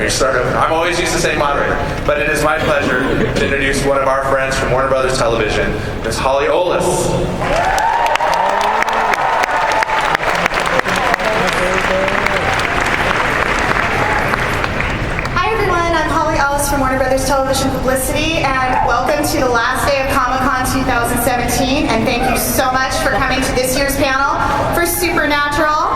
me start over. I'm always used to saying moderator, but it is my pleasure to introduce one of our friends from Warner Brothers Television, Ms. Holly Ollis. From Warner Brothers Television Publicity, and welcome to the last day of COMICON 2017, and thank you so much for coming to this year's panel for Supernatural,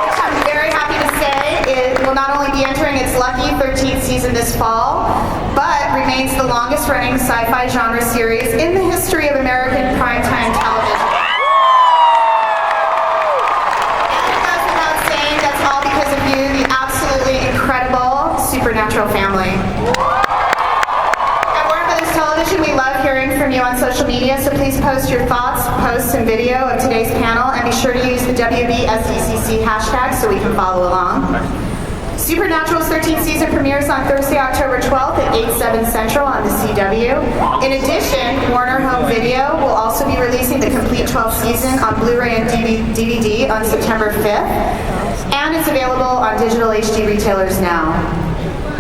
which I'm very happy to say it will not only be entering its lucky 13th season this fall, but remains the longest running sci-fi genre series in the history of American primetime television. Supernatural family. At Warner Brothers Television, we love hearing from you on social media, so please post your thoughts, posts, and video of today's panel, and be sure to use the WBSDCC hashtag so we can follow along. Supernatural's 13th season premieres on Thursday, October 12th at 8/7 Central on the CW. In addition, Warner Home Video will also be releasing the complete 12th season on Blu-ray and DVD on September 5th, and it's available on digital HD retailers now.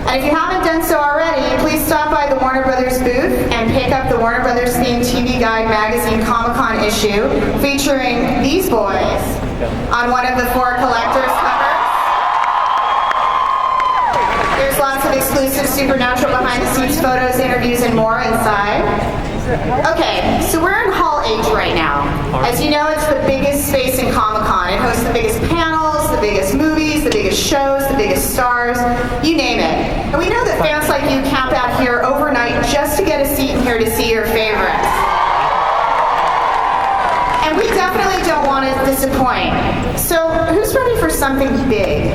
And if you haven't done so already, please stop by the Warner Brothers booth and pick up the Warner Brothers themed TV Guide magazine COMICON issue featuring these boys on one of the 4 collector's covers. There's lots of exclusive Supernatural behind-the-scenes photos, interviews, and more inside. Okay, so we're in Hall H right now. As you know, it's the biggest space in Comic-Con. It hosts the biggest panels, the biggest movies, the biggest shows, the biggest stars, you name it. And we know that fans like you camp out here overnight just to get a seat in here to see your favorites. And we definitely don't want to disappoint. So who's ready for something big?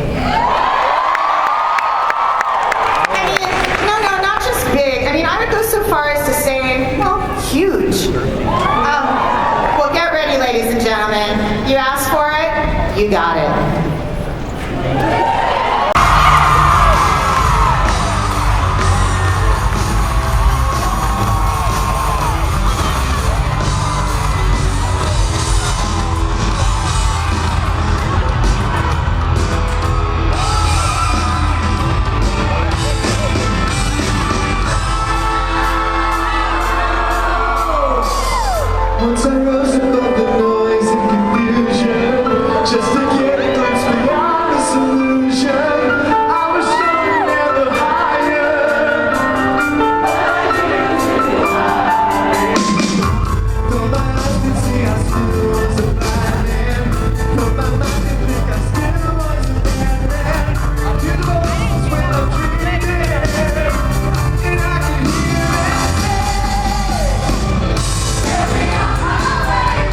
I would go so far as to say, well, huge. Well, get ready, ladies and gentlemen. You asked for it, you got it. Once I rose above the noise and confusion, just to get a glimpse beyond this illusion, I was soaring ever higher. Though my eyes could see, I still was a madman. Though my mind could think, I still was a madman. I hear the voices when I'm dreaming, and I can hear it say, every hour.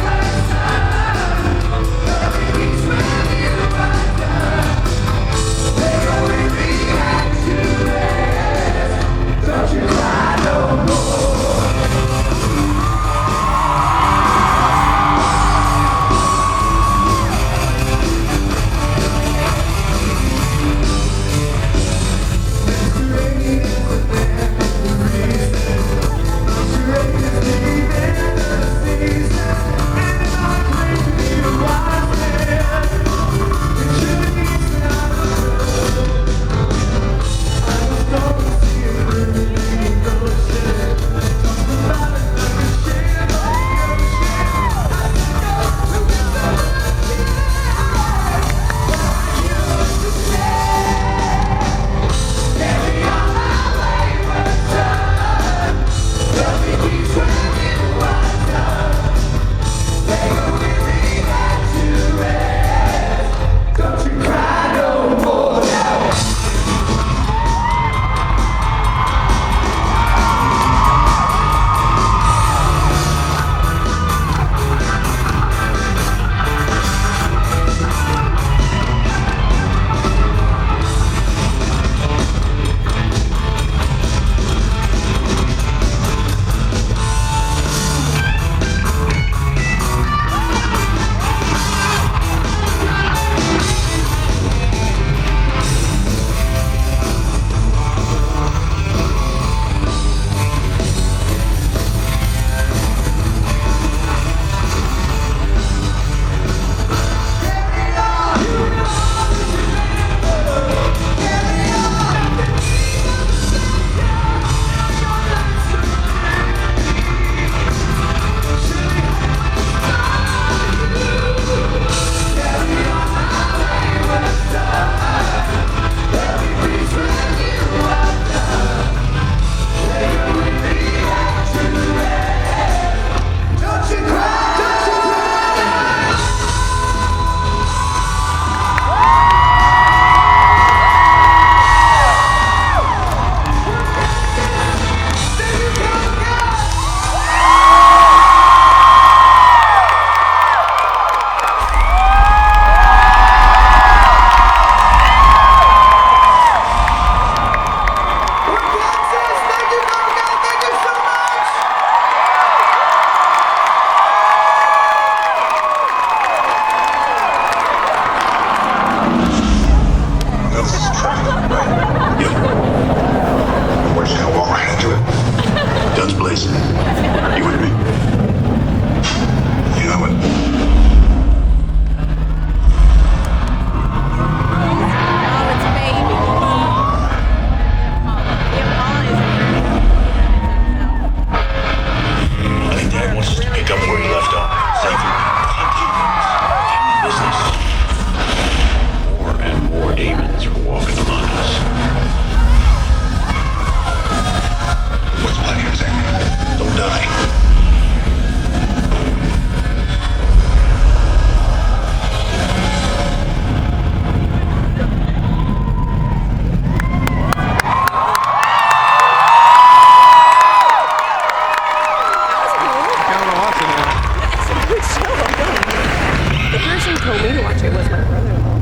told me to watch it was my brother-in-law.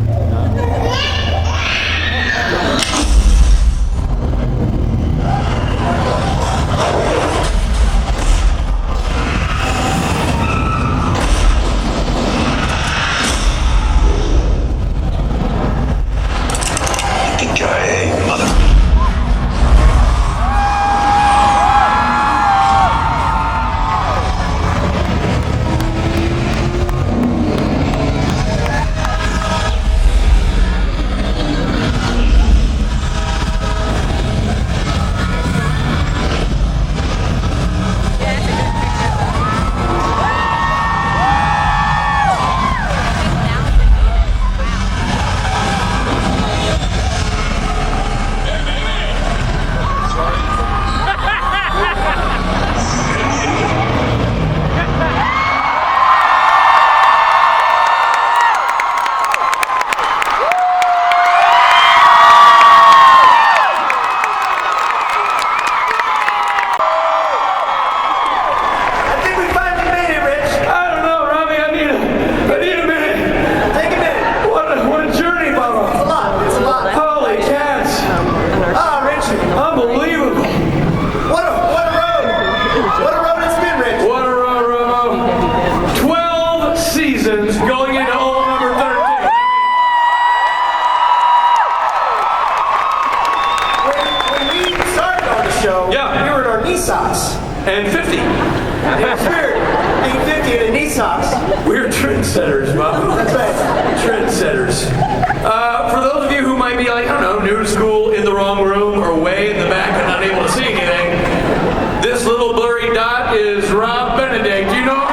And 50. It's weird. Being 50 and in knee socks. We're trendsetters, Bob. That's right. Trendsetters. For those of you who might be like, I don't know, new to school, in the wrong room, or way in the back and not able to see anything, this little blurry dot is Rob Benedict. Do you know Rob?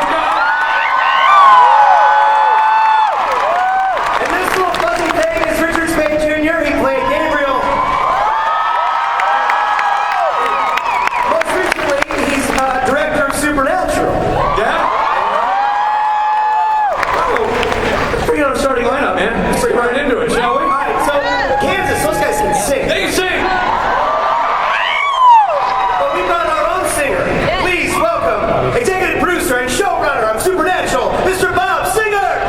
And this little fuzzy thing is Richard Spade Jr. He played Gabriel. Most recently, he's director of Supernatural. Yeah? Oh, let's bring out a starting lineup, man. Let's get right into it, shall we? All right, so Kansas, those guys can sing. They can sing! But we brought our own singer. Please welcome executive producer and showrunner of Supernatural, Mr. Bob Singer.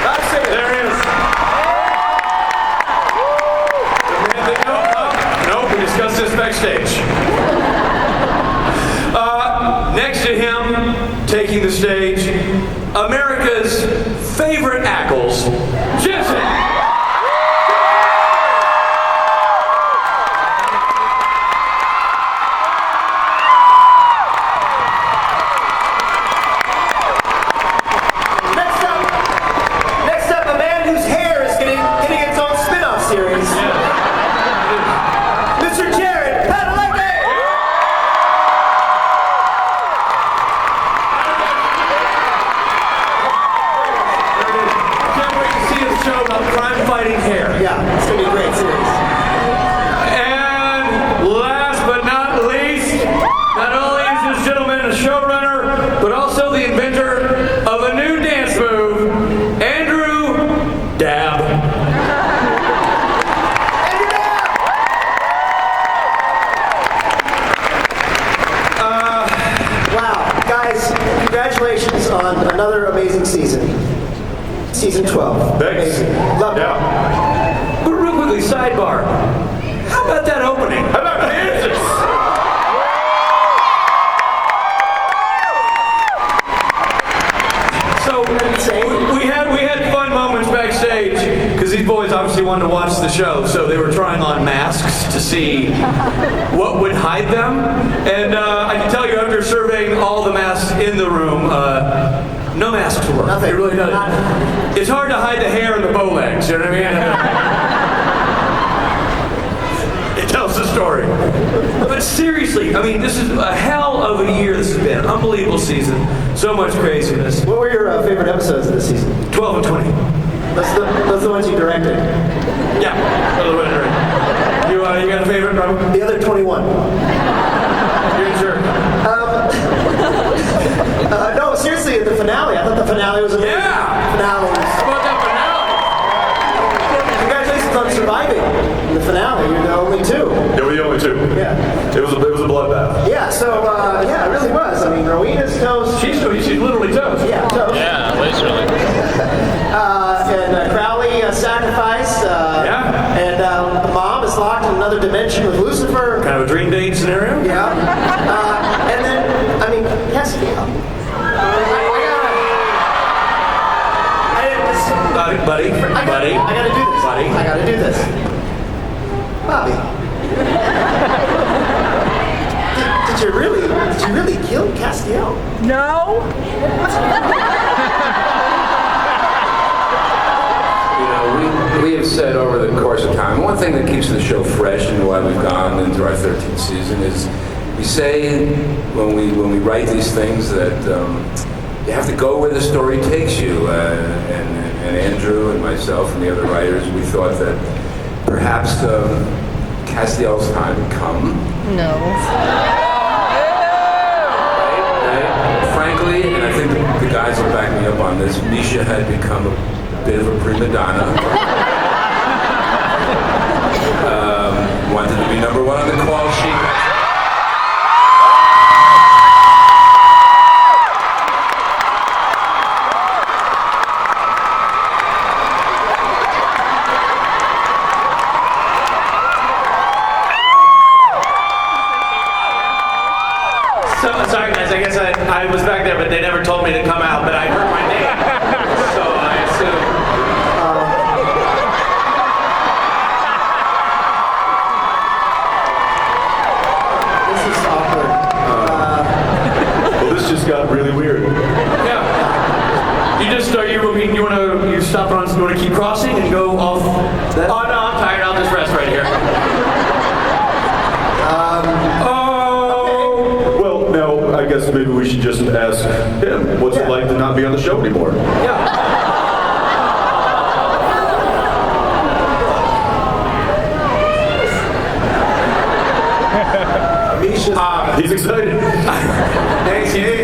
Bob Singer. There he is. Nope, we discussed this backstage. Next to him, taking the stage, America's favorite Ackles, Jensen. Next up, a man whose hair is getting its own spin-off series. Mr. Jared Padalecki. Can't wait to see this show about crime-fighting hair. Yeah, it's gonna be a great series. And last but not least, not only is this gentleman a showrunner, but also the inventor of a new dance move, Andrew Dab. Wow, guys, congratulations on another amazing season. Season 12. Thanks. Amazing. Love it. But real quickly, sidebar. How about that opening? How about Kansas? So we had fun moments backstage because these boys obviously wanted to watch the show, so they were trying on masks to see what would hide them. And I can tell you, after surveying all the masks in the room, no masks work. Nothing. It really doesn't. It's hard to hide the hair and the bow legs. You know what I mean? It tells the story. But seriously, I mean, this is a hell of a year this has been. An unbelievable season. So much craziness. What were your favorite episodes of this season? 12 and 20. Those are the ones you directed. Yeah. Those are the ones I directed. You got a favorite, Robert? The other 21. You're sure? No, seriously, the finale. I thought the finale was amazing. Yeah! Finale was. How about that Congratulations on surviving the finale. You're the only two. They were the only two. Yeah. It was a bloodbath. Yeah. So yeah, it really was. I mean, Rowena's toast. She's convention with Lucifer. Kind of a dream date scenario? Yeah. And then, I mean, Castiel. Buddy. I gotta do this. Buddy. I gotta do this. Bobby. Did you really kill Castiel? No. You know, we have said over the course of time, one thing that keeps the show fresh and why we've gone into our 13th season is we say when we write these things that you have to go where the story takes you. And Andrew and myself and the other writers, we thought that perhaps Castiel's time had come. No. Right? Frankly, and I think the guys will back me up on this, Misha had become a bit of a prima donna. Wanted to be number one on the call sheet. So, sorry guys, I guess I was back there, but they never told me to come out, but I heard my name. So I assume. This is awkward. Well, this just got really weird. Yeah. You stop on, you want to keep crossing and go off? Oh no, I'm tired, I'll just rest right here. Well, now, I guess maybe we should just ask him, what's it like to not be on the show anymore? Yeah. He's excited.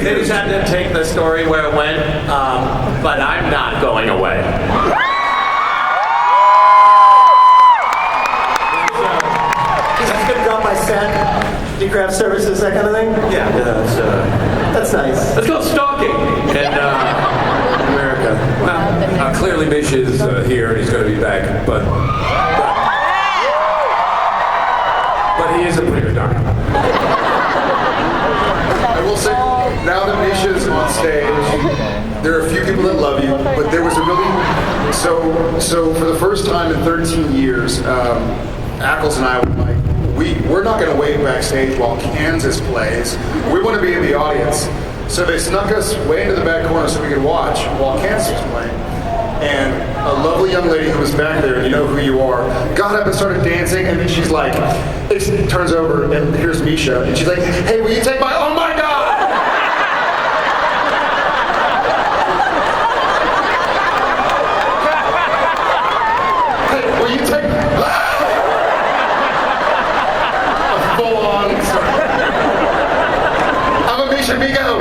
They just had to take the story where it went, but I'm not going away. Just gonna drop my set, do craft services, that kind of thing? Yeah, That's nice. let's go stalking in America. Well, clearly Misha is here and he's going to be back, but he is a prima donna. I will say, now that Misha's on stage, there are a few people that love you, but there was a really, so for the first time in 13 years, Ackles and I were like, we're not going to wait backstage while Kansas plays. We want to be in the audience. So they snuck us way into the back corner so we could watch while Kansas was playing. And a lovely young lady who was back there, and you know who you are, got up and started dancing, and then she's like, it turns over, and here's Misha, and she's like, hey, will you take my, oh my God! Hey, will you take, a full-on, I'm a Misha Migo!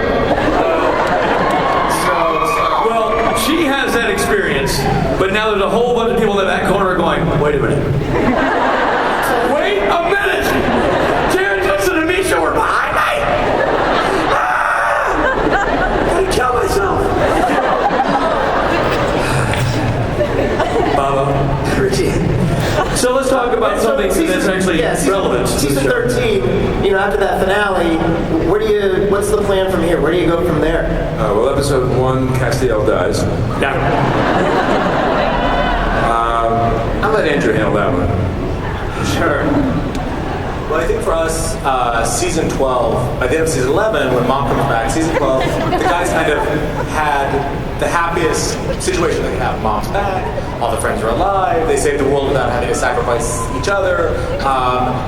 Well, she has that experience, but now there's a whole bunch of people in that corner going, wait a minute. Wait a minute! Jared Johnson and Misha were behind me! Ah! I kill myself! Baba, Richie. So let's talk about something that's actually relevant to the Season show. 13, after that finale, what's the plan from here? Where do you go from there? Well, episode 1, Castiel dies. Yeah. I'll let Andrew handle that one. Sure. Well, I think for us, season 12, by the end of season 11, when Mom comes back, season 12, the guys kind of had the happiest situation they could have. Mom's back, all the friends are alive, they saved the world without having to sacrifice each other,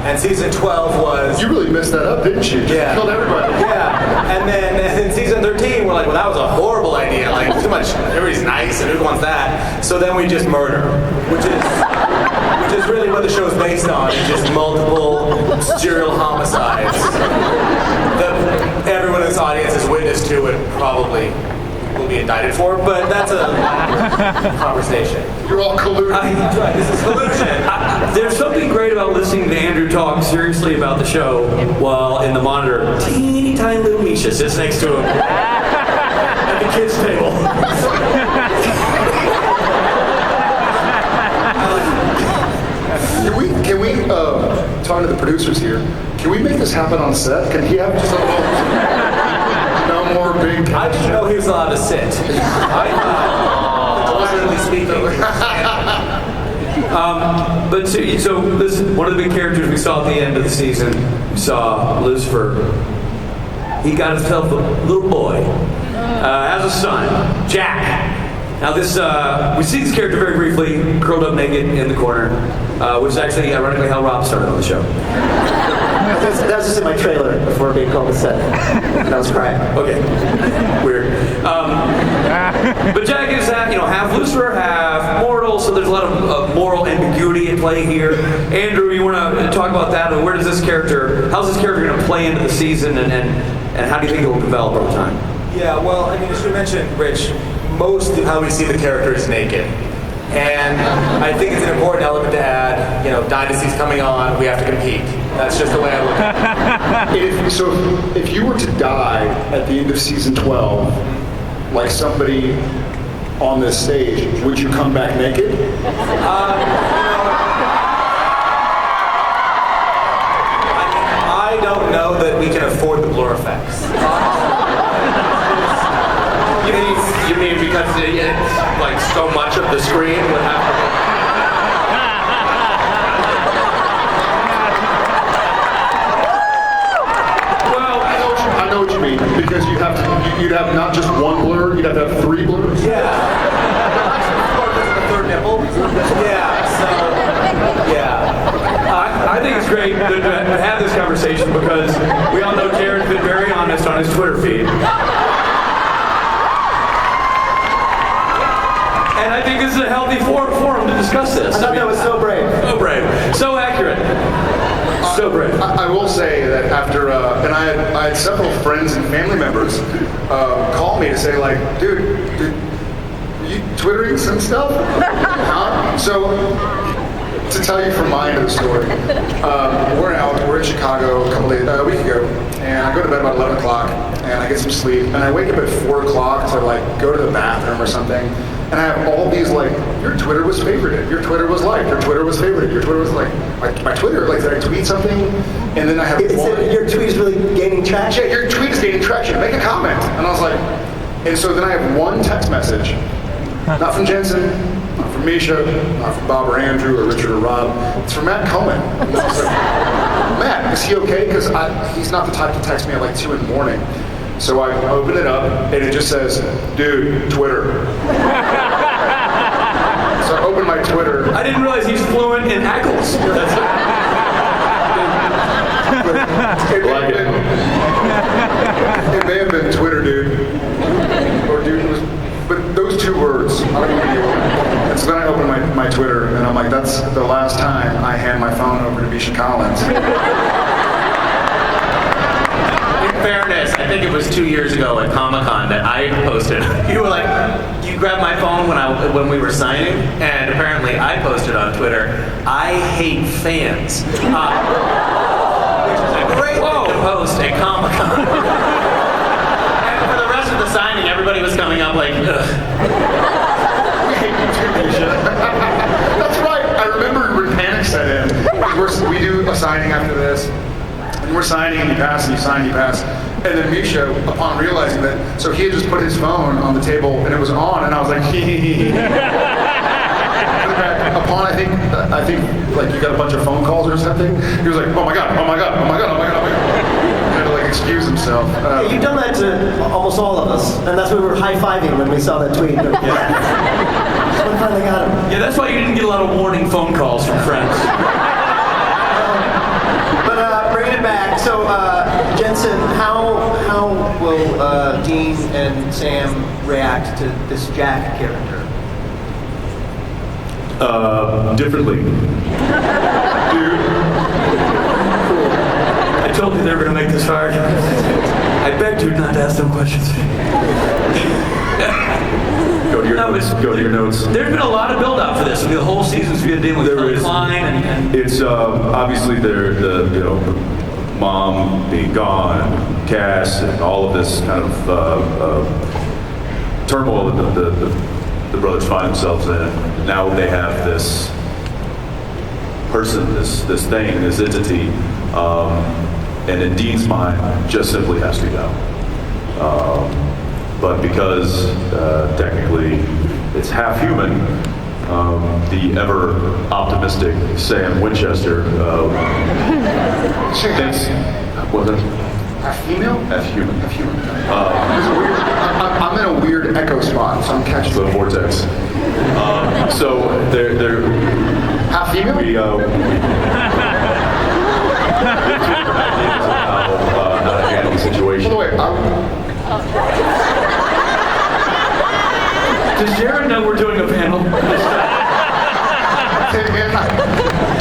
and season 12 was... You really messed that up, didn't you? Yeah. Killed everybody. Yeah, and then in season 13, we're like, well, that was a horrible idea. Like, too much, everybody's nice, and who wants that? So then we just murder, which is really what the show is based on, just multiple serial homicides that everyone in this audience has witnessed to and probably will be indicted for, but that's a conversation. You're all colluding. Right, this is collusion. There's something great about listening to Andrew talk seriously about the show while in the monitor, teeny tiny little Misha sits next to him at the kids' table. Can we talking to the producers here. Can we make this happen on set? Can he have just a little, no more big? I didn't know he was allowed to sit. Literally speaking. But so listen, one of the big characters we saw at the end of the season, we saw Lucifer. He got himself a little boy, has a son, Jack. Now this, we see this character very briefly, curled up naked in the corner, which is actually ironically how Rob started on the show. That was just in my trailer before being called to set. And I was crying. Okay, weird. But Jack is half Lucifer, half mortal, so there's a lot of moral ambiguity at play here. Andrew, you want to talk about that? And how's this character going to play into the season, and how do you think it will develop over time? Yeah, well, I mean, as you mentioned, Rich, most of how we see the character is naked. And I think it's an important element to add, Dynasty's coming on, we have to compete. That's just the way I look at it. If you were to die at the end of season 12, like somebody on this stage, would you come back naked? I don't know that we can afford the blur effects. You mean because it's like so much of the screen would have to be... Well, I know what you mean, because you'd have not just one blur, you'd have to have 3 blurs. Yeah. The third nipple. Yeah, so, yeah. I think it's great to have this conversation because we all know Jared's been very honest on his Twitter feed. And I think this is a healthy forum to discuss this. I thought that was so brave. So brave. So accurate. So brave. I will say that after, and I had several friends and family members call me to say, like, dude, are you twittering some stuff? Huh? So, to tell you from my end of the story, we're in Chicago a week ago, and I go to bed about 11 o'clock, and I get some sleep, and I wake up at 4 o'clock to, like, go to the bathroom or something. And I have all these, like, your Twitter was favorited, your Twitter was liked, your Twitter was favorited, your Twitter was like, my Twitter, like, did I tweet something? And then I have your tweet is really gaining traction? Yeah, your tweet is gaining traction, make a comment. And I was like, and so then I have one text message, not from Jensen, not from Misha, not from Bob or Andrew or Richard or Rob, it's from Matt Cohen. And I was like, Matt, is he okay? Because he's not the type to text me at like 2 in the morning. So I open it up, and it just says, dude, Twitter. So I open my Twitter. I didn't realize he's fluent in hackles. It may have been Twitter, dude. Or dude was, but those 2 words, I don't know what you want. And so then I open my Twitter, and I'm like, that's the last time I hand my phone over to Misha Collins. In fairness, I think it was 2 years ago at COMICON that I posted. You were like, you grabbed my phone when we were signing, and apparently I posted on Twitter, I hate fans. Which is a great thing to post at COMICON. And for the rest of the signing, everybody was coming up like, ugh. We hate you too, Misha. That's right. I remember when panic set in. We do a signing after this. And we're signing, and you pass, and you sign, and you pass. And then Misha, upon realizing that, so he had just put his phone on the table, and it was on, and I was like, Upon, I think, like, you got a bunch of phone calls or something, he was like, oh my God, oh my God, oh my God, oh my God, oh my God. He had to, like, excuse himself. You've done that to almost all of us, and that's why we were high-fiving when we saw that tweet. Someone finally got him. Yeah, that's why you didn't get a lot of warning phone calls from friends. Bringing it back, so Jensen, how will Dean and Sam react to this Jack character? Differently. Dude. I told you they were going to make this hard. I begged you not to ask them questions. Go to your notes. Go to your notes. There's been a lot of build-up for this. I mean, the whole season's been dealing with Klein and It's obviously the mom being gone, and Cass, and all of this kind of turmoil that the brothers find themselves in. Now they have this person, this thing, this entity, and in Dean's mind, just simply has to go. But because technically it's half human, the ever optimistic Sam Winchester thinks, what is it? Half female? Half human. Half human. I'm in a weird echo spot, so I'm catching The vortex. So they're half female. we how to handle the situation. By the way, Does Jared know we're doing a panel?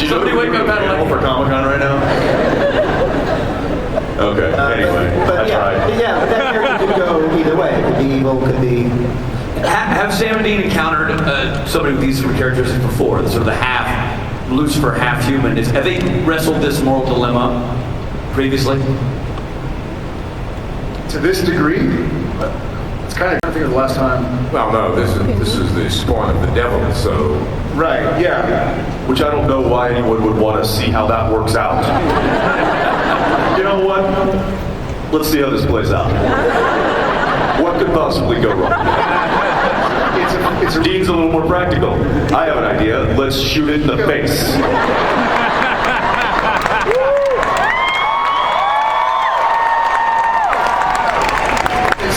Somebody wake up at for COMICON right now. Okay. Anyway, But that's yeah, right. yeah, but that character could go either way. It could be evil, could be. Have Sam and Dean encountered somebody with these sort of characteristics before? The sort of the half Lucifer, half human. Have they wrestled this moral dilemma previously? to this degree, it's kind of trying to think of the last time. Well, no, this is the spawn of the devil, so Right. Yeah. Which I don't know why anyone would want to see how that works out. You know what? Let's see how this plays out. What could possibly go wrong? Dean's a little more practical. I have an idea. Let's shoot it in the face.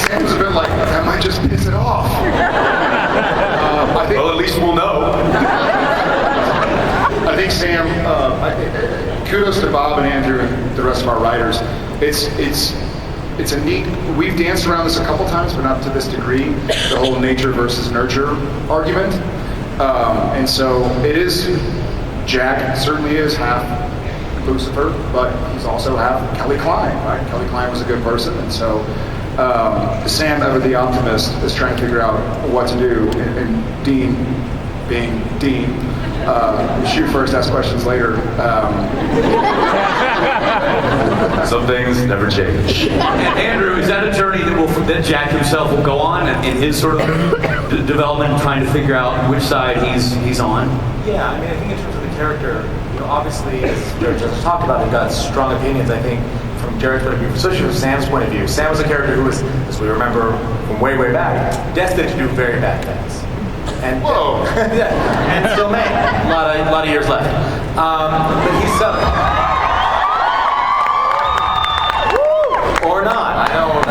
Sam's a bit like, that might just piss it off. I think, Well, at least we'll know. I think Sam, kudos to Bob and Andrew and the rest of our writers. It's a neat, we've danced around this a couple times, but not to this degree, the whole nature versus nurture argument. And so it is, Jack certainly is half Lucifer, but he's also half Kelly Klein, right? Kelly Klein was a good person, and so Sam, ever the optimist, is trying to figure out what to do, and Dean, being Dean, shoot first, ask questions later. Some things never change. And Andrew, is that a journey that Jack himself will go on in his sort of development, trying to figure out which side he's on? Yeah, I mean, I think in terms of the character, obviously, as Jared just talked about, they've got strong opinions, I think, from Jared's point of view, especially from Sam's point of view. Sam was a character who was, as we remember from way, way back, destined to do very bad things. And, Whoa! Yeah, and still may. A lot of years left. But he's Southern. Or not. I don't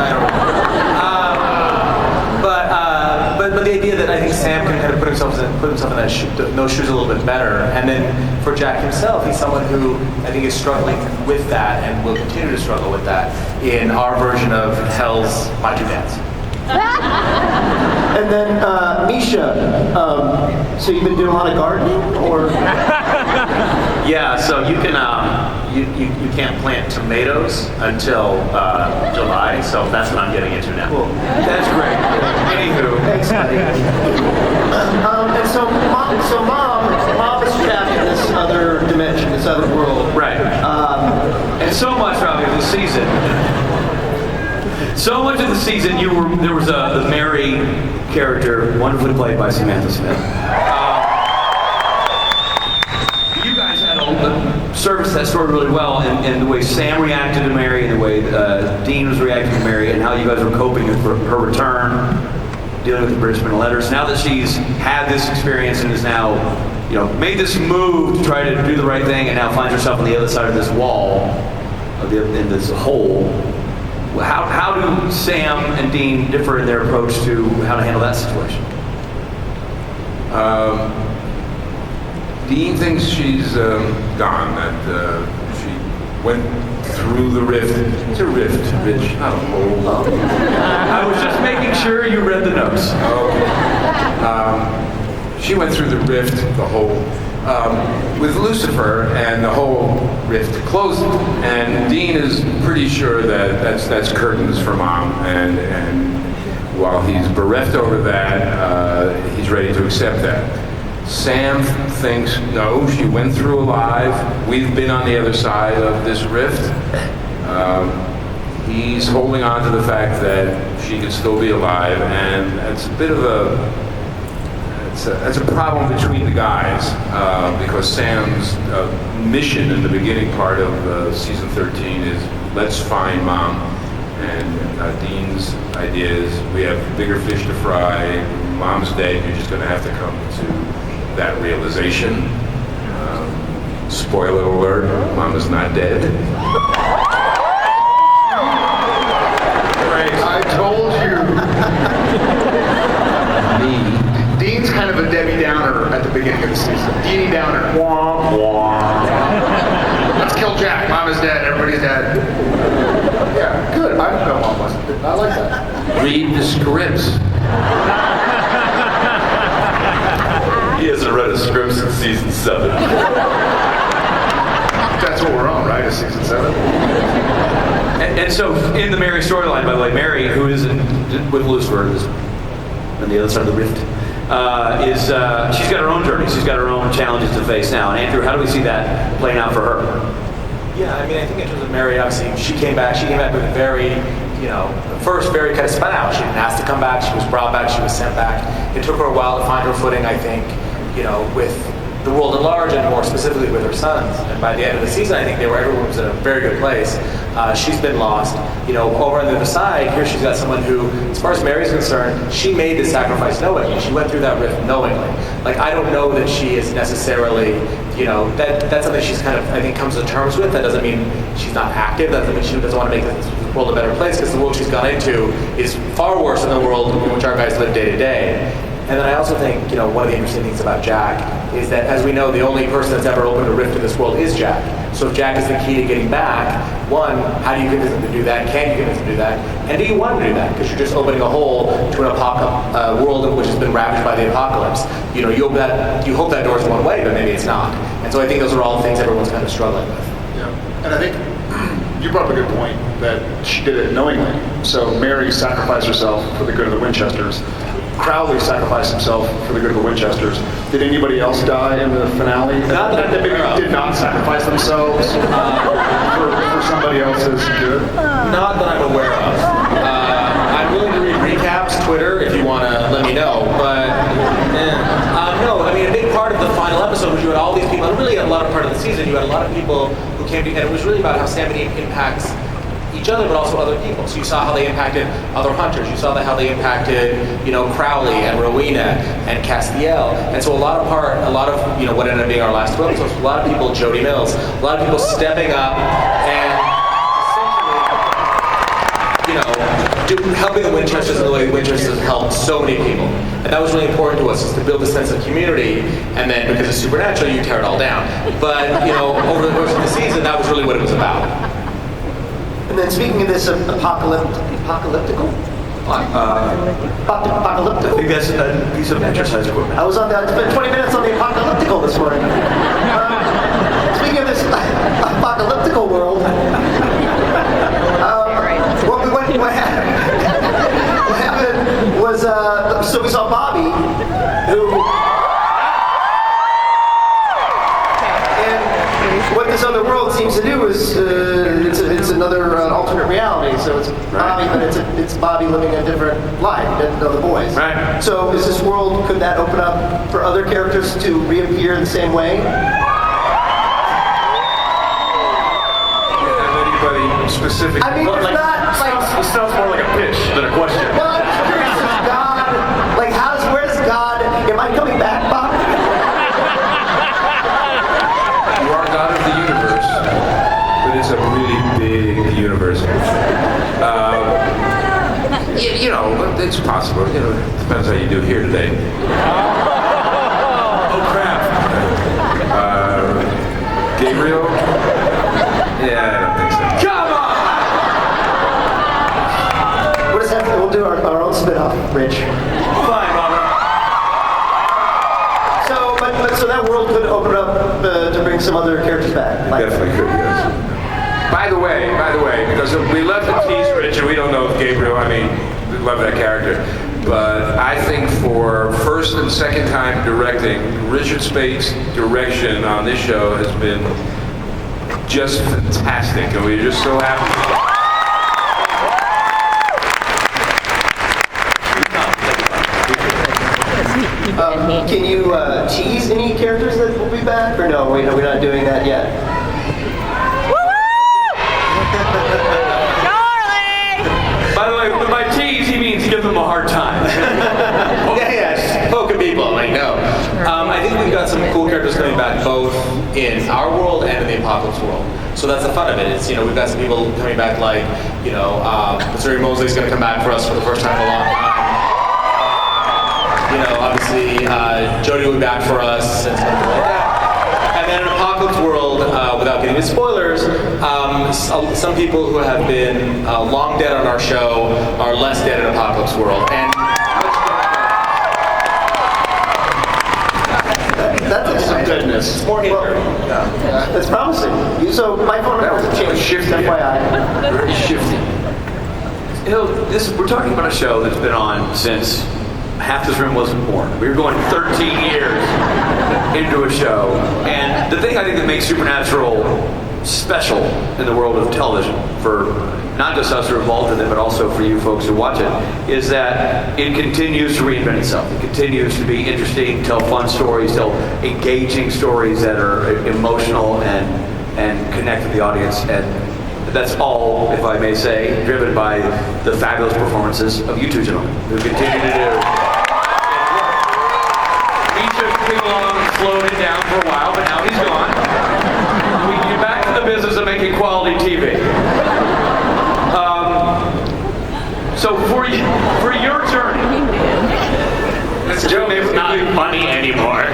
but the idea that I think Sam can kind of put himself in those shoes a little bit better. And then for Jack himself, he's someone who I think is struggling with that and will continue to struggle with that in our version of Hell's My Two Dads. And then Misha, so you've been doing a lot of gardening, or? Yeah, so you can you can't plant tomatoes until July, so that's what I'm getting into now. Cool. That's great. Anywho. Thanks, buddy. And so mom is trapped in this other dimension, this other world. Right. And so much, Robbie, of the season. So much of the season, there was the Mary character, wonderfully played by Samantha Smith. You guys had serviced that story really well, and the way Sam reacted to Mary, and the way Dean was reacting to Mary, and how you guys were coping with her return, dealing with the Bridgman letters. Now that she's had this experience and is now, made this move to try to do the right thing, and now finds herself on the other side of this wall, in this hole. How do Sam and Dean differ in their approach to how to handle that situation? Dean thinks she's gone, that she went through the rift. It's a rift, Rich, not a hole. I was just making sure you read the notes. She went through the rift, the hole, with Lucifer, and the whole rift closed. And Dean is pretty sure that that's curtains for Mom, and while he's bereft over that, he's ready to accept that. Sam thinks, no, she went through alive. We've been on the other side of this rift. He's holding on to the fact that she could still be alive, and it's a bit of a That's a problem between the guys because Sam's mission in the beginning part of season 13 is let's find Mom, and Dean's idea is we have bigger fish to fry. Mom's dead. You're just going to have to come to that realization. Spoiler alert: Mom is not dead. I told you. Dean's kind of a Debbie Downer at the beginning of the season. Deanie Downer. Wah, wah. Let's kill Jack. Mom is dead. Everybody's dead. Yeah, good. I didn't know Mom wasn't dead. I like that. Read the scripts. He hasn't read a script since season 7. That's what we're on, right? Is season 7? And so, in the Mary storyline, by the way, Mary, who is with Lucifer, is on the other side of the rift, she's got her own journey. She's got her own challenges to face now. And Andrew, how do we see that playing out for her? Yeah, I mean, I think in terms of Mary, obviously, she came back with a very, first very kind of spun out. She didn't ask to come back. She was brought back. She was sent back. It took her a while to find her footing, I think, with the world at large and more specifically with her sons. And by the end of the season, I think everyone was in a very good place. She's been lost. Over on the other side, here she's got someone who, as far as Mary's concerned, she made the sacrifice knowingly. She went through that rift knowingly. Like, I don't know that she is necessarily, that's something she's kind of, I think, comes to terms with. That doesn't mean she's not active. That doesn't mean she doesn't want to make the world a better place, because the world she's gone into is far worse than the world in which our guys live day to day. And then I also think, one of the interesting things about Jack is that, as we know, the only person that's ever opened a rift in this world is Jack. So if Jack is the key to getting back, one, how do you convince him to do that? Can you convince him to do that? And do you want to do that? Because you're just opening a hole to an world which has been ravaged by the apocalypse. You hope that door's one way, but maybe it's not. And so I think those are all things everyone's kind of struggling with. Yeah, and I think you brought up a good point that she did it knowingly. So Mary sacrificed herself for the good of the Winchesters. Crowley sacrificed himself for the good of the Winchesters. Did anybody else die in the finale? Not that I'm aware of. Did not sacrifice themselves for somebody else's good? Not that I'm aware of. I'm willing to read recaps, Twitter, if you want to let me know. But no, I mean, a big part of the final episode was you had all these people, and really a lot of part of the season, you had a lot of people who came together, and it was really about how Sam and Eve impacts each other, but also other people. So you saw how they impacted other hunters. You saw how they impacted, Crowley and Rowena and Castiel. And so a lot of what ended up being our last 12 episodes, a lot of people, Jody Mills, a lot of people stepping up and essentially, helping the Winchesters in the way the Winchesters helped so many people. And that was really important to us, is to build a sense of community, and then because it's supernatural, you tear it all down. But, over the course of the season, that was really what it was about. And then speaking of this apocalyptical? Apocalyptical? I think that's a piece of exercise equipment. I spent 20 minutes on the apocalyptical this morning. Speaking of this apocalyptical world, what happened was, so we saw Bobby, who... And what this other world seems to do is, it's another alternate reality. So it's Bobby, but it's Bobby living a different life. He doesn't know the boys. Right. So is this world, could that open up for other characters to reappear in the same way? Anybody specific? I mean, it's not like... It sounds more like a pitch than a question. Well, I'm just curious, is God, like, where does God, am I coming back, Bob? You are God of the universe, but it's a really big universe. It's possible. It depends how you do here today. Oh, crap. Gabriel? Yeah, I don't think so. Come on! What does that, we'll do our own spin-off, Rich. Fine, Mama. So that world could open up to bring some other characters back. Like, Definitely could, yes. By the way, because we left the tease, Rich, and we don't know if Gabriel, we love that character. But I think for first and second time directing, Richard Spade's direction on this show has been just fantastic, and we're just so happy. Can you tease any characters that will be back, or no? We're not doing that yet. By the way, by tease, he means give them a hard time. Yeah, just poking people. Like, no. I think we've got some cool characters coming back, both in our world and in the Apocalypse world. So that's the fun of it. It's, we've got some people coming back, like, Missouri Mosley's going to come back for us for the first time in a long time. Obviously, Jodie will be back for us and stuff like that. And then in Apocalypse world, without getting into spoilers, some people who have been long dead on our show are less dead in Apocalypse world. And That's some goodness. it's more hither. That's promising. So my phone number has changed. FYI. Very shifty. We're talking about a show that's been on since half this room wasn't born. We were going 13 years into a show. And the thing I think that makes Supernatural special in the world of television, for not just us who are involved in it, but also for you folks who watch it, is that it continues to reinvent itself. It continues to be interesting, tell fun stories, tell engaging stories that are emotional and connect with the audience. And that's all, if I may say, driven by the fabulous performances of you two gentlemen, who continue to do. Each of came along and slowed it down for a while, but now he's gone. We get back to the business of making quality TV. So for your journey, This joke is not funny anymore.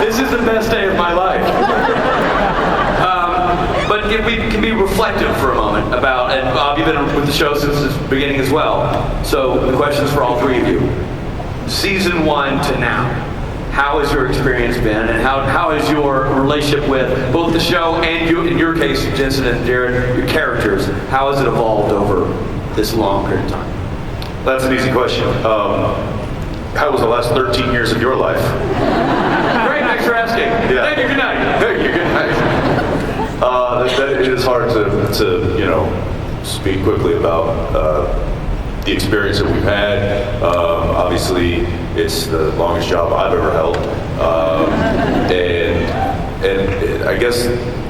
this is the best day of my life. But if we can be reflective for a moment about, and Bob, you've been with the show since its beginning as well. So the question is for all three of you. Season 1 to now, how has your experience been, and how has your relationship with both the show and you, in your case, Jensen and Jared, your characters, how has it evolved over this long period of time? That's an easy question. How was the last 13 years of your life? Great, thanks for asking. Yeah. Thank you, good night. Hey, you're good. It is hard to speak quickly about the experience that we've had. Obviously, it's the longest job I've ever held, and I guess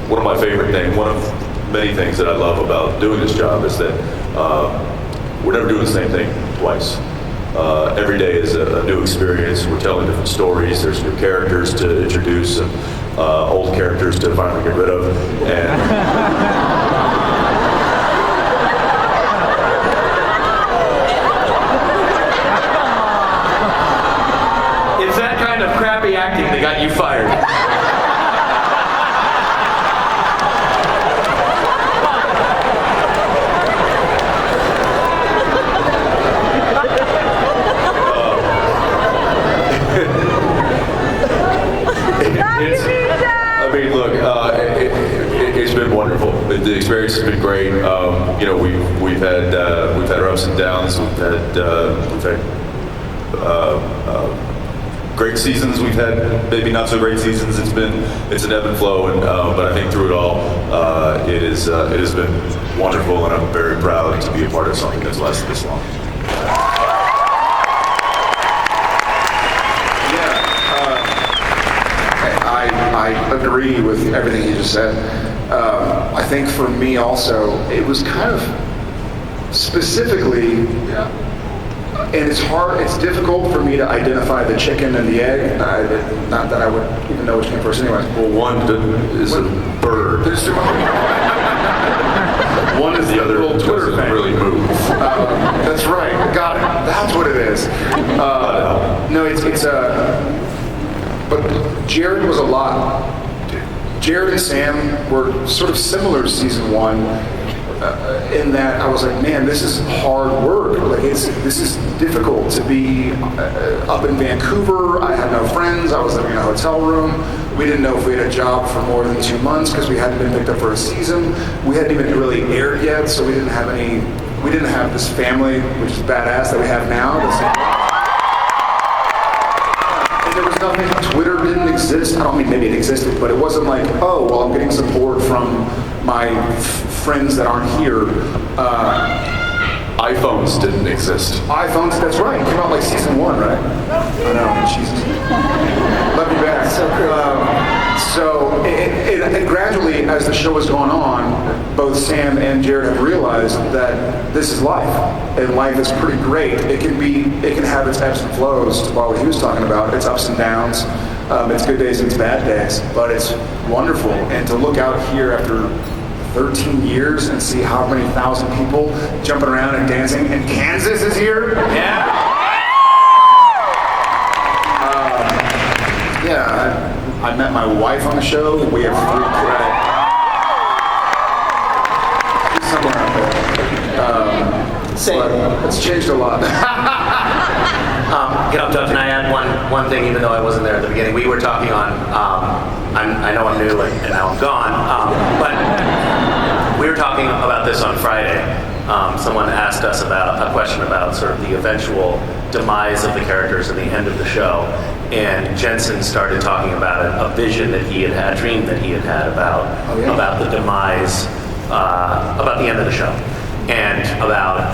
one of my favorite things, one of many things that I love about doing this job is that we're never doing the same thing twice. Every day is a new experience. We're telling different stories. There's new characters to introduce and old characters to finally get rid of. And it's that kind of crappy acting that got you fired. It's been wonderful. The experience has been great. We've had our ups and downs. We've had great seasons. We've had maybe not so great seasons. It's an ebb and flow, but I think through it all, it has been wonderful, and I'm very proud to be a part of something that's lasted this long. I agree with everything you just said. I think for me also, it was kind of specifically, and it's difficult for me to identify the chicken and the egg. Not that I would even know which came first anyway. Well, one is a bird. One is the other little Twitter doesn't thing. really move. That's right. Got it. That's what it is. No, it's but Jared was a lot. Jared and Sam were sort of similar to season 1 in that I was like, man, this is hard work. Like this is difficult to be up in Vancouver. I had no friends. I was living in a hotel room. We didn't know if we had a job for more than 2 months because we hadn't been picked up for a season. We hadn't even really aired yet, so we didn't have this family, which is badass, that we have now. There was nothing, Twitter didn't exist. I don't mean maybe it existed, but it wasn't like, oh, well, I'm getting support from my friends that aren't here. iPhones didn't exist. iPhones, that's right. It came out like season 1, right? I know, Jesus. Let me back. So And gradually, as the show has gone on, both Sam and Jared have realized that this is life, and life is pretty great. It can have its ebbs and flows. While what he was talking about, its ups and downs, its good days and its bad days, but it's wonderful. And to look out here after 13 years and see how many thousand people jumping around and dancing, and Kansas is here. I met my wife on the show. We have 3 kids. She's somewhere out there. But it's changed a lot. Can I add one thing, even though I wasn't there at the beginning? We were talking on, I know I'm new and now I'm gone, but we were talking about this on Friday. Someone asked us about a question about sort of the eventual demise of the characters at the end of the show. And Jensen started talking about a vision that he had, a dream that he had had about the demise, about the end of the show, and about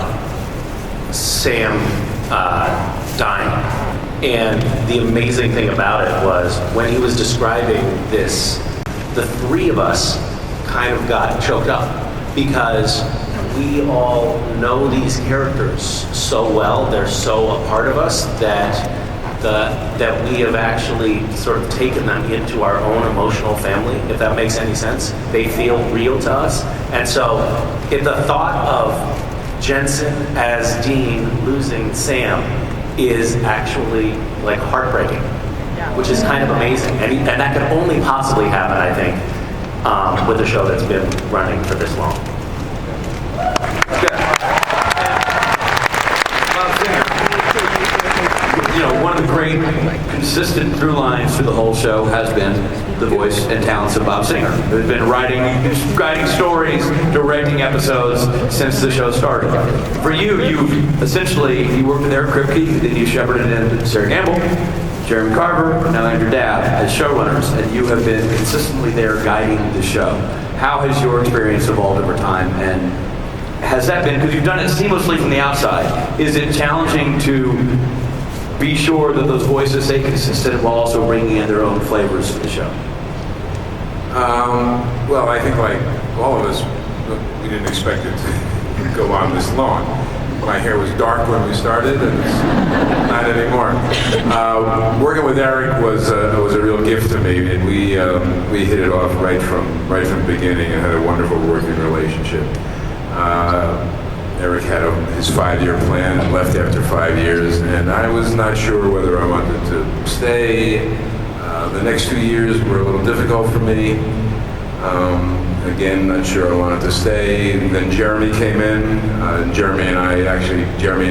Sam dying. And the amazing thing about it was when he was describing this, the 3 of us kind of got choked up because we all know these characters so well. They're so a part of us that we have actually sort of taken them into our own emotional family, if that makes any sense. They feel real to us. And so if the thought of Jensen as Dean losing Sam is actually like heartbreaking, which is kind of amazing. And that could only possibly happen, I think, with a show that's been running for this long. One of the great consistent through lines through the whole show has been the voice and talents of Bob Singer, who's been writing stories, directing episodes since the show started. For you worked with Eric Kripke, then you shepherded in Sarah Gamble, Jeremy Carver, now Andrew Dabb as showrunners, and you have been consistently there guiding the show. How has your experience evolved over time, and has that been, because you've done it seamlessly from the outside, is it challenging to be sure that those voices stay consistent while also bringing in their own flavors to the show? Well, I think like all of us, we didn't expect it to go on this long. My hair was dark when we started, and it's not anymore. Working with Eric was a real gift to me, and we hit it off right from the beginning and had a wonderful working relationship. Eric had his 5-year plan and left after 5 years, and I was not sure whether I wanted to stay. The next 2 years were a little difficult for me. Again, not sure I wanted to stay. Then Jeremy came in. Jeremy and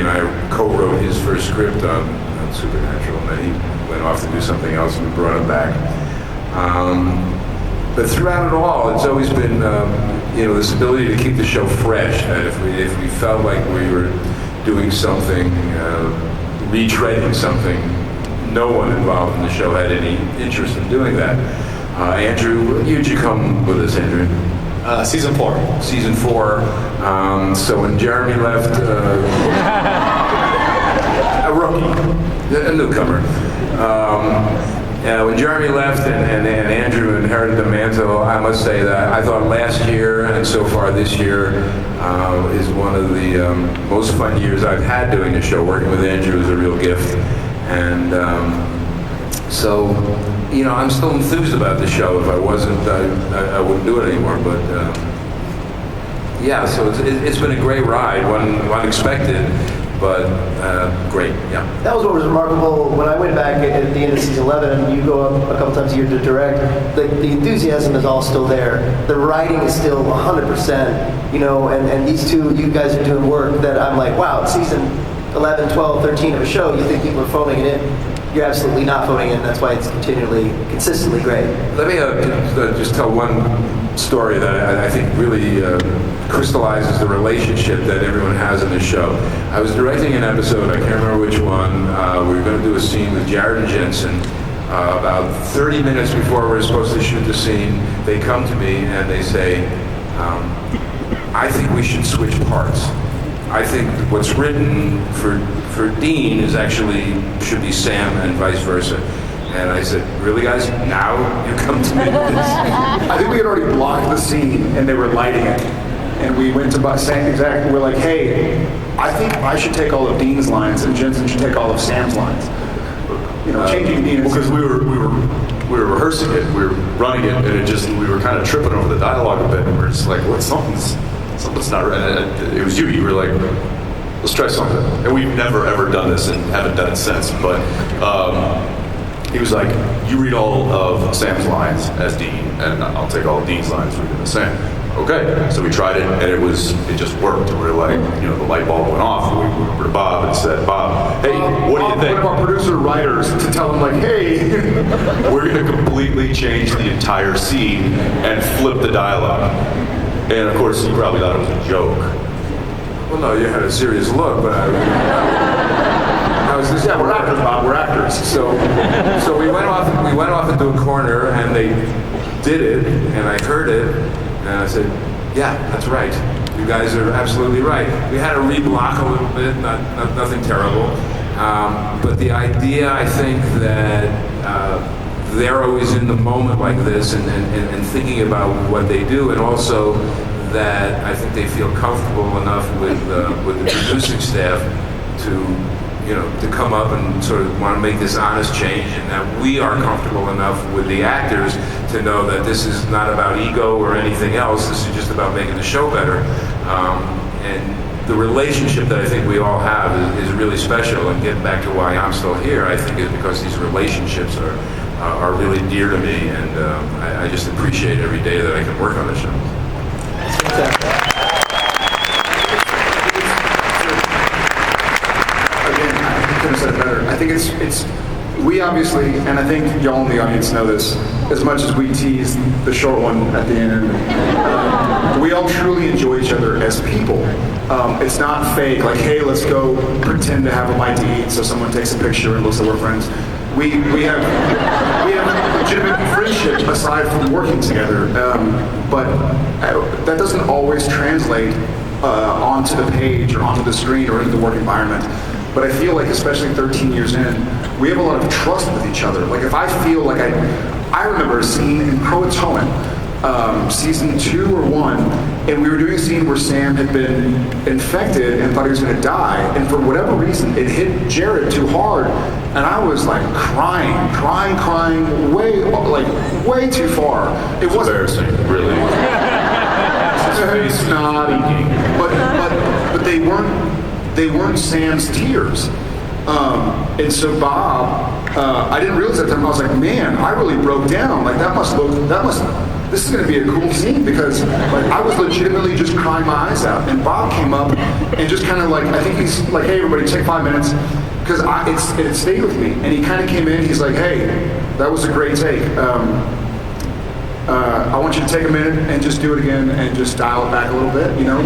I co-wrote his first script on Supernatural, and then he went off to do something else, and we brought him back. But throughout it all, it's always been this ability to keep the show fresh. That if we felt like we were doing something, retreading something, no one involved in the show had any interest in doing that. Andrew, you'd you come with us, Andrew? Season 4. Season 4. So when Jeremy left, a rookie, a newcomer. When Jeremy left and Andrew inherited the mantle, I must say that I thought last year and so far this year is one of the most fun years I've had doing the show. Working with Andrew is a real gift. And so, I'm still enthused about the show. If I wasn't, I wouldn't do it anymore. But so it's been a great ride, unexpected, but great. Yeah. That was what was remarkable when I went back at the end of season 11, and you go up a couple times a year to direct. The enthusiasm is all still there. The writing is still 100%. And these two, you guys are doing work that I'm like, wow, season 11, 12, 13 of a show, you think people are phoning it in. You're absolutely not phoning in. That's why it's consistently great. Let me just tell one story that I think really crystallizes the relationship that everyone has in the show. I was directing an episode, I can't remember which one. We were going to do a scene with Jared and Jensen. About 30 minutes before we were supposed to shoot the scene, they come to me and they say, I think we should switch parts. I think what's written for Dean is actually should be Sam and vice versa. And I said, really, guys? Now you come to me with this? I think we had already blocked the scene, and they were lighting it. And we went to Sam exactly. We're like, hey, I think I should take all of Dean's lines, and Jensen should take all of Sam's lines. You know, changing Dean. Because we were rehearsing it, we were running it, and we were kind of tripping over the dialogue a bit, and we were just like, what, something's not right. And it was you were like, let's try something. And we've never ever done this and haven't done it since, but he was like, you read all of Sam's lines as Dean, and I'll take all of Dean's lines read them as Sam. Okay, so we tried it, and it just worked. And we were like, the light bulb went off. And we went over to Bob and said, Bob, hey, what do you think? One of our producer writers to tell him, like, hey, we're going to completely change the entire scene and flip the dialogue. And of course, you probably thought it was a joke. Well, no, you had a serious look, but I was just, yeah, we're actors, Bob. We're actors. So we went off into a corner, and they did it, and I heard it, and I said, yeah, that's right. You guys are absolutely right. We had to reblock a little bit, nothing terrible. But the idea, I think, that they're always in the moment like this and thinking about what they do, and also that I think they feel comfortable enough with the producing staff to come up and sort of want to make this honest change, and that we are comfortable enough with the actors to know that this is not about ego or anything else. This is just about making the show better. And the relationship that I think we all have is really special. And getting back to why I'm still here, I think is because these relationships are really dear to me, and I just appreciate every day that I can work on the show. Could have said it better. I think it's we obviously, and I think y'all in the audience know this, as much as we tease the short one at the end, we all truly enjoy each other as people. It's not fake, like, hey, let's go pretend to have a bite to eat so someone takes a picture and looks like we're friends. We have legitimate friendship aside from working together, but that doesn't always translate onto the page or onto the screen or into the work environment. But I feel like, especially 13 years in, we have a lot of trust with each other. Like, if I feel like I remember a scene in Croatoan, season 2 or 1, and we were doing a scene where Sam had been infected and thought he was going to die, and for whatever reason, it hit Jared too hard, and I was like crying, way too far. It was embarrassing, really. It's not, but they weren't Sam's tears. And so Bob, I didn't realize at the time, I was like, man, I really broke down. Like, this is going to be a cool scene, because like I was legitimately just crying my eyes out. And Bob came up and just kind of like, I think he's like, hey, everybody, take 5 minutes. Because it stayed with me. And he kind of came in, he's like, hey, that was a great take. I want you to take a minute and just do it again and just dial it back a little bit, No,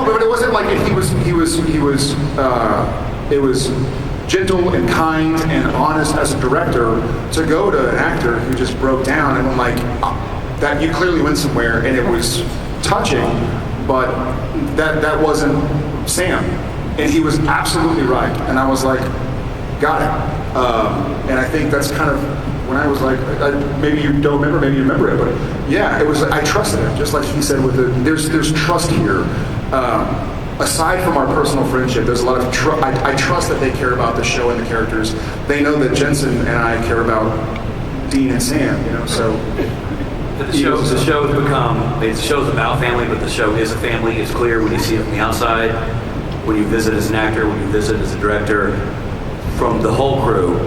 but it wasn't like it was gentle and kind and honest as a director to go to an actor who just broke down, and I'm like, that you clearly went somewhere, and it was touching, but that wasn't Sam, and he was absolutely right, and I was like, got it, and I think that's kind of when I was like, maybe you don't remember, maybe you remember it, but yeah, it was. I trusted it, just like he said. There's trust here. Aside from our personal friendship, there's a lot of I trust that they care about the show and the characters. They know that Jensen and I care about Dean and Sam. So the show's about family, but the show is a family. It's clear when you see it from the outside, when you visit as an actor, when you visit as a director, from the whole crew,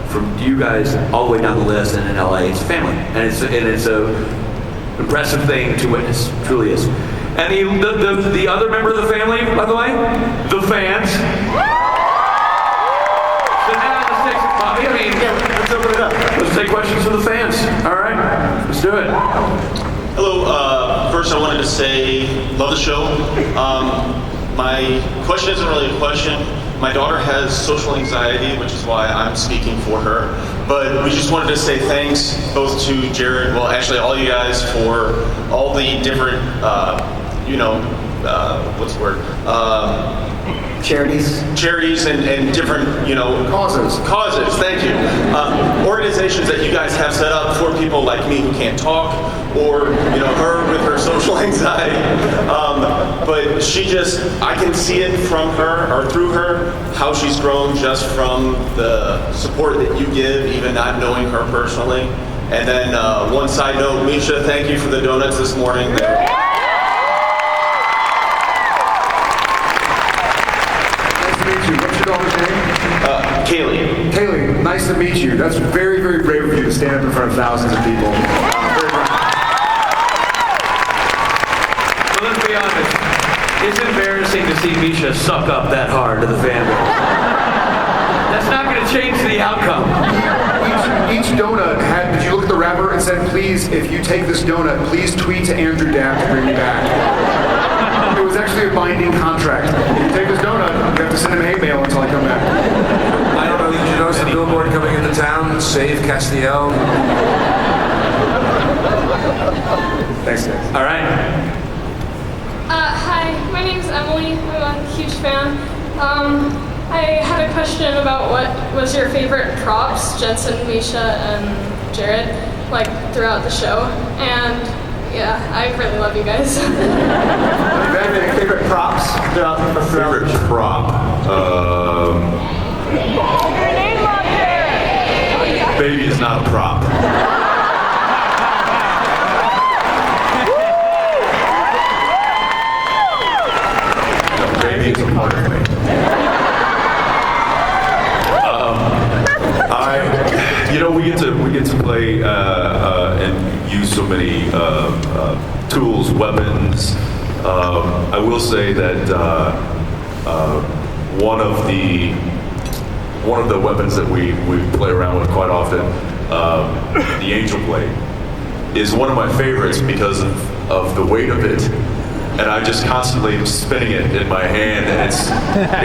from you guys all the way down the list, and in LA, it's family, and it's a impressive thing to witness. It truly is. And the other member of the family, by the way, the fans. So now let's take some coffee. Let's open it up. Let's take questions from the fans. All right, let's do it. Hello. First, I wanted to say, love the show. My question isn't really a question. My daughter has social anxiety, which is why I'm speaking for her. But we just wanted to say thanks both to Jared, well, actually all you guys, for all the different, what's the word? Charities and different, causes, thank you. Organizations that you guys have set up for people like me who can't talk, or, her with her social anxiety. But I can see it from her, or through her, how she's grown just from the support that you give, even not knowing her personally. And then one side note, Misha, thank you for the donuts this morning. What's your daughter's name? Kaylee. Kaylee, nice to meet you. That's very, very brave of you to stand up in front of thousands of people. So let's be honest. It's embarrassing to see Misha suck up that hard to the fan base. That's not going to change the outcome. Each donut did you look at the wrapper and said, please, if you take this donut, please tweet to Andrew Dabb to bring me back. It was actually a binding contract. If you take this donut, you have to send him hate mail until I come back. I don't know, did you notice the billboard coming into town? Save Castiel. Thanks, guys. All right. Hi, my name's Emily. I'm a huge fan. I had a question about what was your favorite props, Jensen, Misha, and Jared, throughout the show. And yeah, I really love you guys. Favorite props throughout the Favorite prop? Baby is not a prop. No, baby is a part of me. We get to play and use so many tools, weapons. I will say that one of the weapons that we play around with quite often, the Angel Blade, is one of my favorites because of the weight of it. And I just constantly am spinning it in my hand, and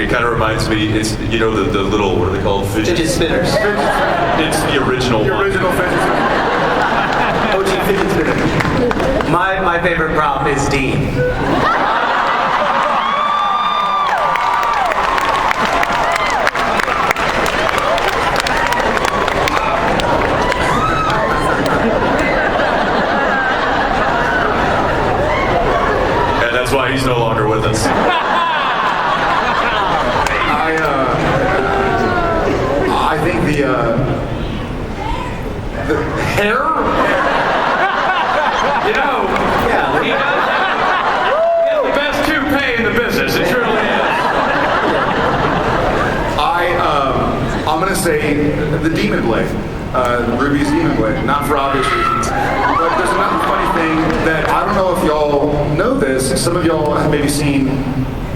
it kind of reminds me, it's, the little, what are they called? Fidget spinners. It's the original one. The original fidget spinner. OG fidget spinner. My favorite prop is Dean. That's why he's no longer with us. I think the hair. Yeah, he has the best toupee in the business. It truly is. I'm gonna say the Demon Blade, Ruby's Demon Blade, not for obvious reasons. But there's another funny thing that I don't know if y'all know this. Some of y'all have maybe seen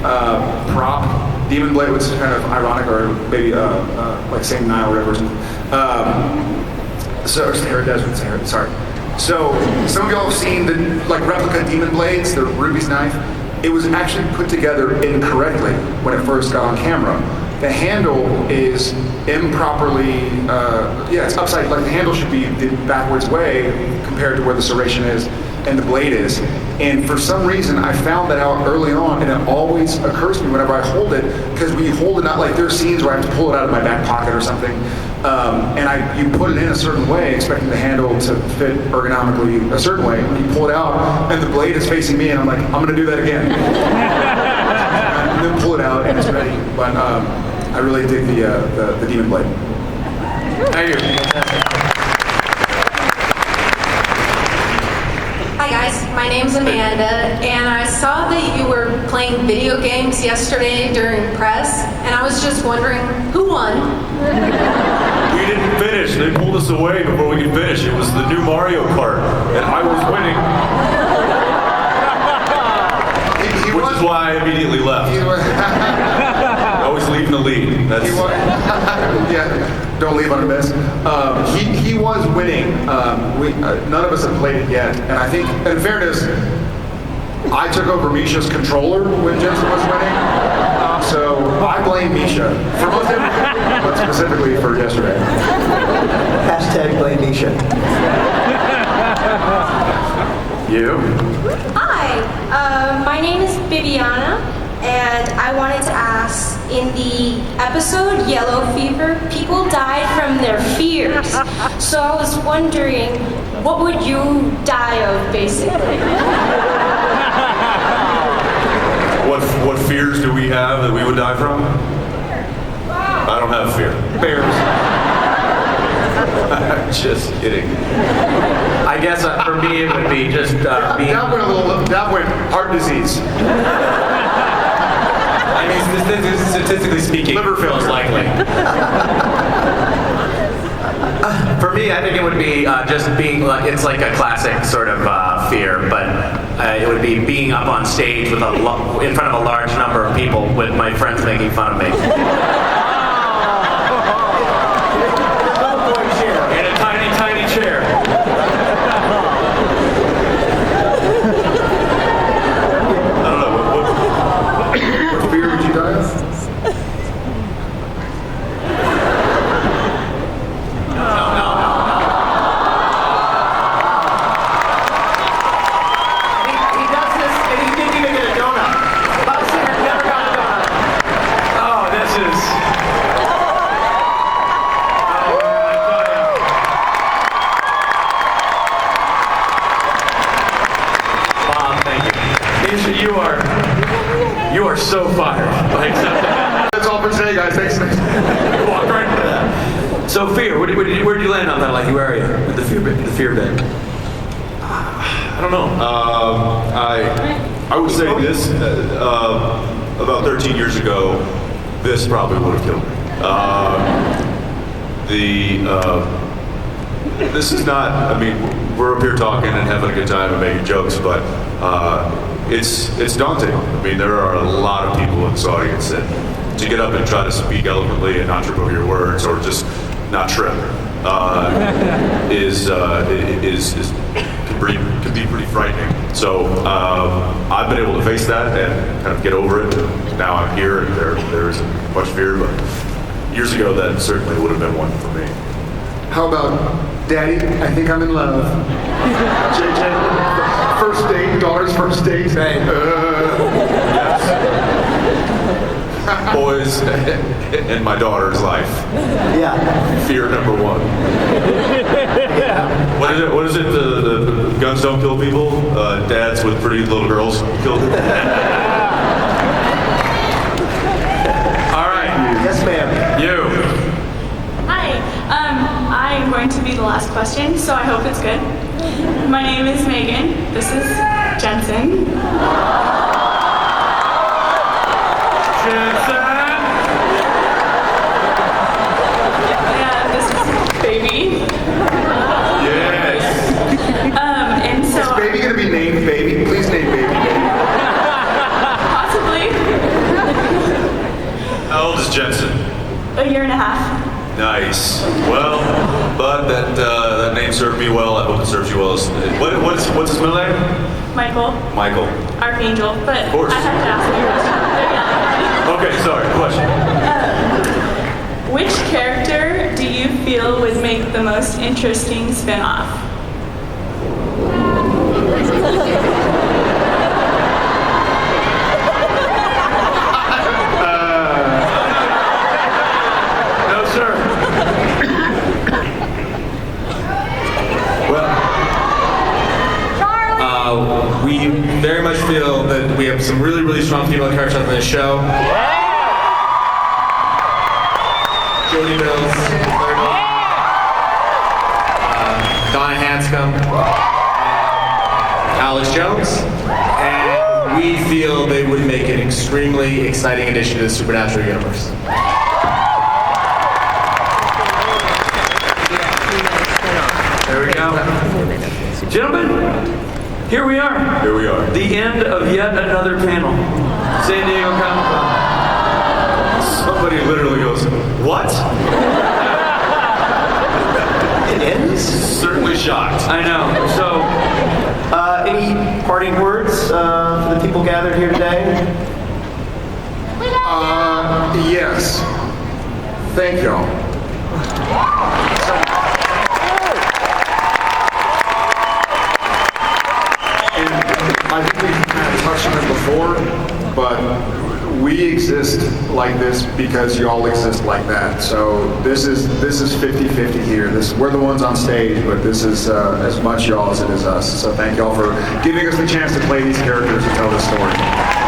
prop Demon Blade, which is kind of ironic, or maybe like saying Nile River or something. Or Sahara Desert, sorry. So some of y'all have seen the replica Demon Blades, the Ruby's knife. It was actually put together incorrectly when it first got on camera. The handle is improperly, it's upside, the handle should be the backwards way compared to where the serration is and the blade is. And for some reason, I found that out early on, and it always occurs to me whenever I hold it, because when you hold it, not like there's scenes where I have to pull it out of my back pocket or something, and you put it in a certain way, expecting the handle to fit ergonomically a certain way. When you pull it out, and the blade is facing me, and I'm like, I'm gonna do that again. And then pull it out, and it's ready. But I really dig the Demon Blade. Thank you. Hi guys, my name's Amanda, and I saw that you were playing video games yesterday during press, and I was just wondering, who won? We didn't finish. They pulled us away before we could finish. It was the new Mario Kart, and I was winning. Which is why I immediately left. Always leaving the lead. That's yeah, don't leave on a miss. He was winning. None of us have played it yet, and I think, in fairness, I took over Misha's controller when Jensen was winning. So I blame Misha for most everything, but specifically for yesterday. #blame Misha. You? Hi, Hi, my name is Bibiana, and I wanted to ask, in the episode Yellow Fever, people died from their fears. So I was wondering, what would you die of, basically? What fears do we have that we would die from? I don't have fear. Bears. Just kidding. I guess for me it would be just being. That went heart disease. I mean, statistically speaking, Liver failure. most likely. For me, I think it would be just being like, it's like a classic sort of fear, but it would be being up on stage with in front of a large number of people with my friends making fun of me. In a tiny, tiny chair. I don't know. What fear would you die of? He does this and he didn't even get a donut. Bob Singer never got a donut. Oh, this is. Oh, man, I tell ya. Bob, thank you. Nisha, you are so fired by accepting that. That's all for today, guys. Thanks. You walked right into that. So fear, where'd you land on that? Like, where are you with the fear bit? I don't know. I would say this. About 13 years ago, this probably would have killed me. This is not. I mean, we're up here talking and having a good time and making jokes, but it's daunting. I mean, there are a lot of people in this audience, and to get up and try to speak eloquently and not trip over your words or just not trip can be pretty frightening. So I've been able to face that and kind of get over it. And now I'm here, and there isn't much fear, but years ago that certainly would have been one for me. How about Daddy? I think I'm in love. JJ, first date, daughter's first date. Yes. Boys in my daughter's life. Yeah. Fear number one. What is it? The guns don't kill people. Dads with pretty little girls kill them. All right. Yes, ma'am. You. Hi, I'm going to be the last question, so I hope it's good. My name is Megan. This is Jensen. And this is Baby. Yes. And so Is Baby gonna be named Baby? Please name Baby. possibly How old is Jensen? a year and a half. Nice. Well, but that name served me well. I hope it serves you well. What's his middle name? Michael, Michael. Archangel, but Of course. I have to ask you a question. Okay, sorry. Question. Which character do you feel would make the most interesting spin-off? No, sir. We very much feel that we have some really, really strong female characters on this show. Jodie Mills, Claire Dolan, Donna Hanscom, Alex Jones, and we feel they would make an extremely exciting addition to the Supernatural universe. There we go. Gentlemen, here we are. Here we are. The end of yet another panel. San Diego Comic-Con. Somebody literally goes, "What?" It ends? Certainly shocked. I know. So, any parting words for the people gathered here today? Yes. Thank y'all. And I think touched on it before, but we exist like this because y'all exist like that. So this is 50-50 here. We're the ones on stage, but this is as much y'all as it is us. So thank y'all for giving us the chance to play these characters and tell this story.